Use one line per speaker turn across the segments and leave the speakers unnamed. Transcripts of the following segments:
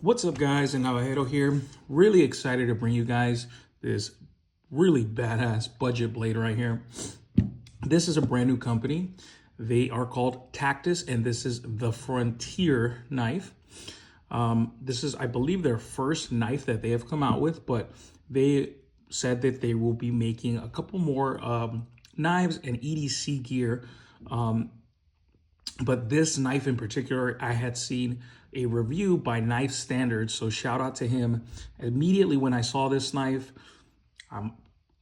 What's up, guys? And Navajero here. Really excited to bring you guys this really badass budget blade right here. This is a brand new company. They are called Tactis, and this is the Frontier knife. This is, I believe, their first knife that they have come out with, but they said that they will be making a couple more knives and EDC gear. But this knife in particular, I had seen a review by Knife Standards, so shout out to him. Immediately when I saw this knife, I'm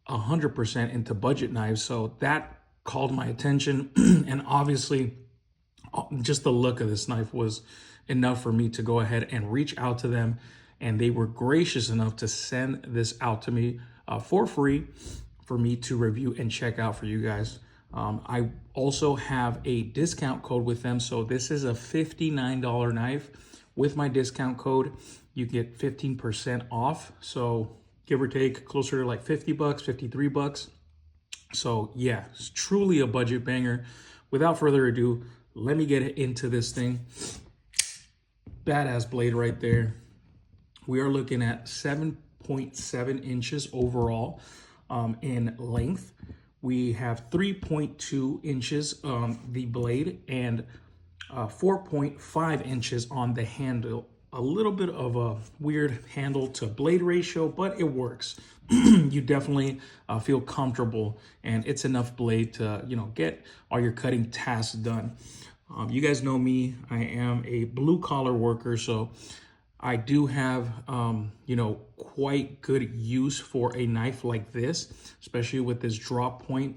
100% into budget knives, so that called my attention. And obviously, just the look of this knife was enough for me to go ahead and reach out to them, and they were gracious enough to send this out to me for free for me to review and check out for you guys. I also have a discount code with them. So this is a $59 knife. With my discount code, you get 15% off. So give or take closer to like 50 bucks, 53 bucks. So yeah, it's truly a budget banger. Without further ado, let me get into this thing. Badass blade right there. We are looking at 7.7 inches overall in length. We have 3.2 inches on the blade and 4.5 inches on the handle. A little bit of a weird handle to blade ratio, but it works. You definitely feel comfortable, and it's enough blade to, get all your cutting tasks done. You guys know me, I am a blue collar worker, so I do have, quite good use for a knife like this, especially with this drop point.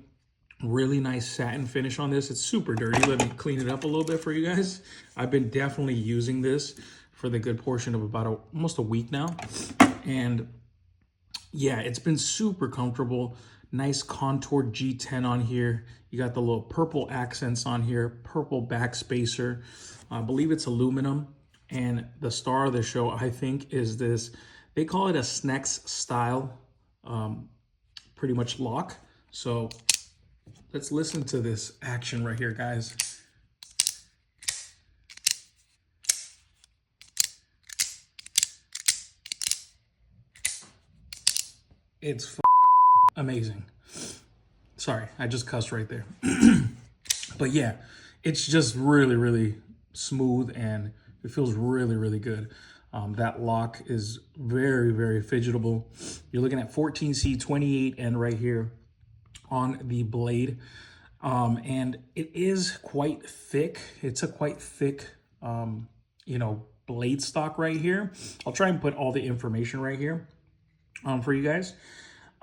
Really nice satin finish on this. It's super dirty. Let me clean it up a little bit for you guys. I've been definitely using this for the good portion of about almost a week now. And yeah, it's been super comfortable. Nice contoured G10 on here. You got the little purple accents on here, purple back spacer. I believe it's aluminum. And the star of the show, I think, is this. They call it a Snex style, pretty much lock. So let's listen to this action right here, guys. It's amazing. Sorry, I just cussed right there. But yeah, it's just really, really smooth, and it feels really, really good. That lock is very, very fidgetable. You're looking at 14C 28N right here on the blade. And it is quite thick. It's a quite thick, blade stock right here. I'll try and put all the information right here for you guys.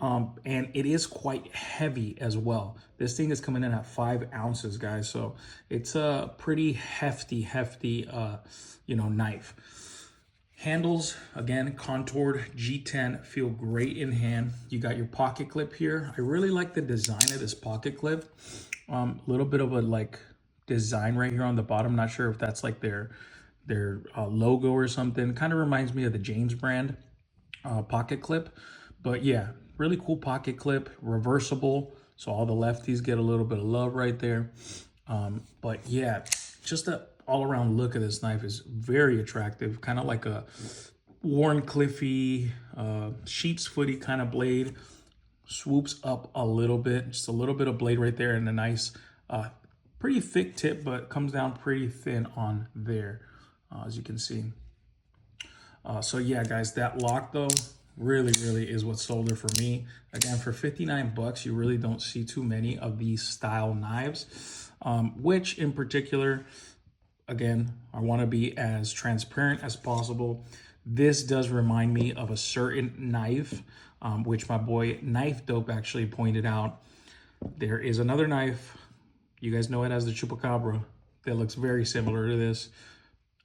And it is quite heavy as well. This thing is coming in at 5 ounces, guys. So it's a pretty hefty, knife. Handles, again, contoured G10, feel great in hand. You got your pocket clip here. I really like the design of this pocket clip. A little bit of a design right here on the bottom. Not sure if that's like their logo or something. Kind of reminds me of the James brand pocket clip. But yeah, really cool pocket clip, reversible. So all the lefties get a little bit of love right there. But yeah, just the all-around look of this knife is very attractive. Kind of like a Warren Cliffy, sheep's footy kind of blade. Swoops up a little bit, just a little bit of blade right there, and a nice, pretty thick tip, but comes down pretty thin on there, as you can see. So yeah, guys, that lock though, really is what sold it for me. Again, for 59 bucks, you really don't see too many of these style knives, which in particular, again, I want to be as transparent as possible. This does remind me of a certain knife, which my boy Knife Dope actually pointed out. There is another knife, you guys know it as the Chupacabra, that looks very similar to this.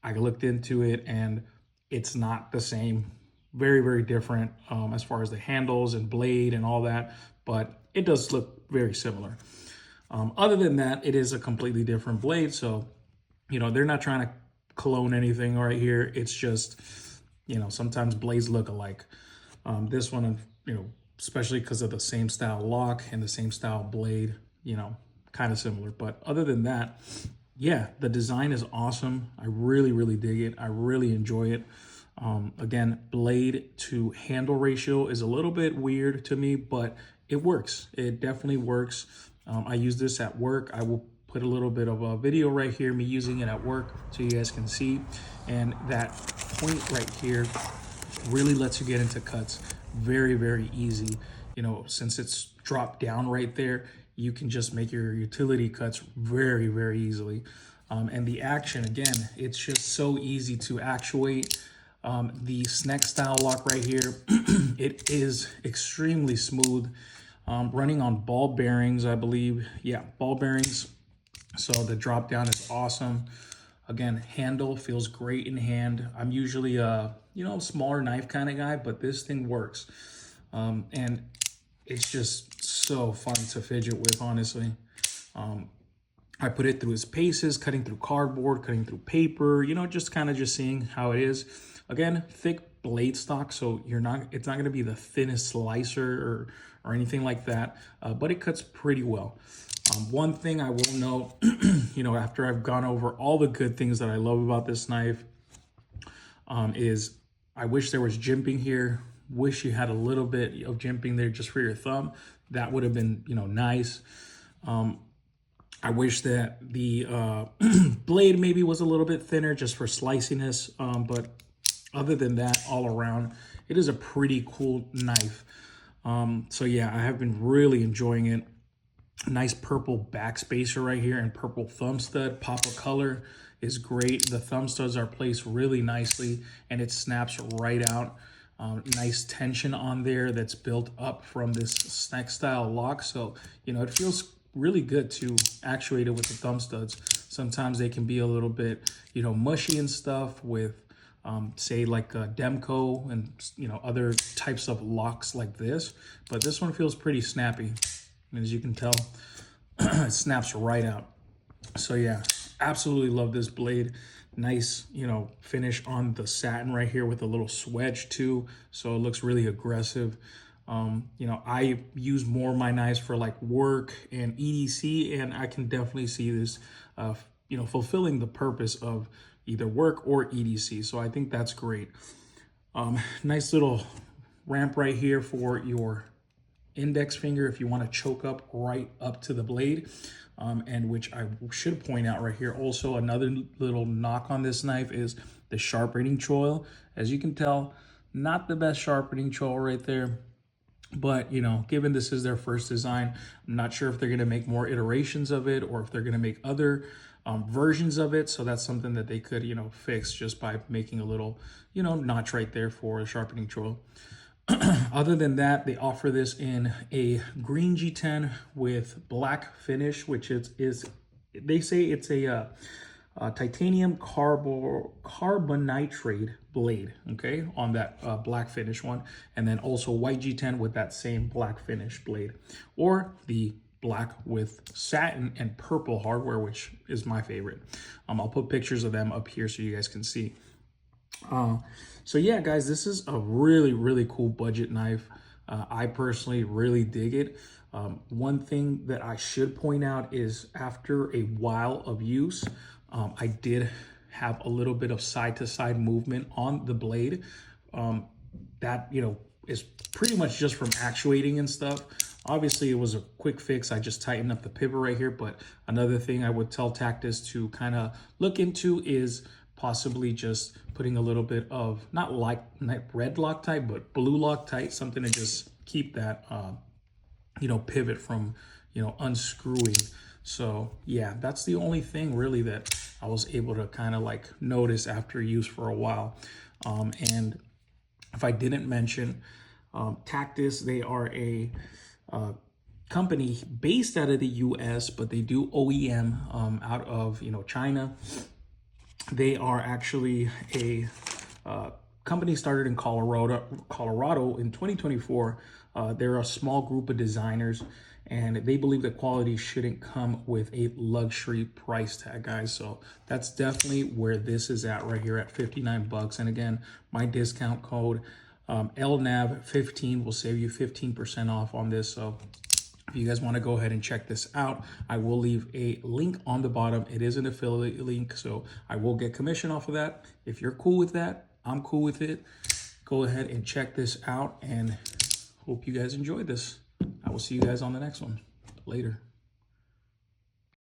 I looked into it and it's not the same. Very different as far as the handles and blade and all that, but it does look very similar. Other than that, it is a completely different blade. So, they're not trying to clone anything right here. It's just, sometimes blades look alike. This one, especially because of the same style lock and the same style blade, kind of similar. But other than that, yeah, the design is awesome. I really dig it. I really enjoy it. Again, blade to handle ratio is a little bit weird to me, but it works. It definitely works. I use this at work. I will put a little bit of a video right here, me using it at work, so you guys can see. And that point right here really lets you get into cuts very, very easy. You know, since it's dropped down right there, you can just make your utility cuts very, very easily. And the action, again, it's just so easy to actuate. The snack style lock right here, it is extremely smooth. Running on ball bearings, I believe. Yeah, ball bearings. So the drop down is awesome. Again, handle feels great in hand. I'm usually a, smaller knife kind of guy, but this thing works. And it's just so fun to fidget with, honestly. I put it through its paces, cutting through cardboard, cutting through paper, just kind of just seeing how it is. Again, thick blade stock, so it's not gonna be the thinnest slicer or anything like that, but it cuts pretty well. One thing I will note, after I've gone over all the good things that I love about this knife, is I wish there was jimping here. Wish you had a little bit of jimping there just for your thumb. That would have been, nice. I wish that the blade maybe was a little bit thinner just for sliciness, but other than that, all around, it is a pretty cool knife. So yeah, I have been really enjoying it. Nice purple back spacer right here and purple thumb stud. Pop of color is great. The thumb studs are placed really nicely and it snaps right out. Nice tension on there that's built up from this snack style lock. So, it feels really good to actuate it with the thumb studs. Sometimes they can be a little bit, mushy and stuff with, say like Demco and, other types of locks like this. But this one feels pretty snappy. And as you can tell, it snaps right out. So yeah, absolutely love this blade. Nice, finish on the satin right here with a little swedge too. So it looks really aggressive. I use more of my knives for like work and EDC, and I can definitely see this, fulfilling the purpose of either work or EDC. So I think that's great. Nice little ramp right here for your index finger if you want to choke up right up to the blade, and which I should point out right here also, another little knock on this knife is the sharpening choil. As you can tell, not the best sharpening choil right there, but given this is their first design, I'm not sure if they're going to make more iterations of it or if they're going to make other versions of it. So that's something that they could fix just by making a little notch right there for a sharpening choil. Other than that, they offer this in a green G10 with black finish, which is they say it's a titanium carbonitrate blade, okay, on that black finish one. And then also white G10 with that same black finish blade, or the black with satin and purple hardware, which is my favorite. I'll put pictures of them up here so you guys can see. So yeah, guys, this is a really, really cool budget knife. I personally really dig it. One thing that I should point out is after a while of use, I did have a little bit of side-to-side movement on the blade. That, is pretty much just from actuating and stuff. Obviously, it was a quick fix. I just tightened up the pivot right here. But another thing I would tell Tactis to kind of look into is possibly just putting a little bit of not red Loctite, but blue Loctite, something to just keep that pivot from unscrewing. So yeah, that's the only thing really that I was able to kind of like notice after use for a while. And if I didn't mention, Tactis, they are a company based out of the US, but they do OEM out of China. They are actually a company started in Colorado in 2024. They're a small group of designers, and they believe that quality shouldn't come with a luxury price tag, guys. So that's definitely where this is at right here at 59 bucks. And again, my discount code LNAV15 will save you 15% off on this. So if you guys want to go ahead and check this out, I will leave a link on the bottom. It is an affiliate link, so I will get commission off of that. If you're cool with that, I'm cool with it. Go ahead and check this out, and hope you guys enjoyed this. I will see you guys on the next one. Later.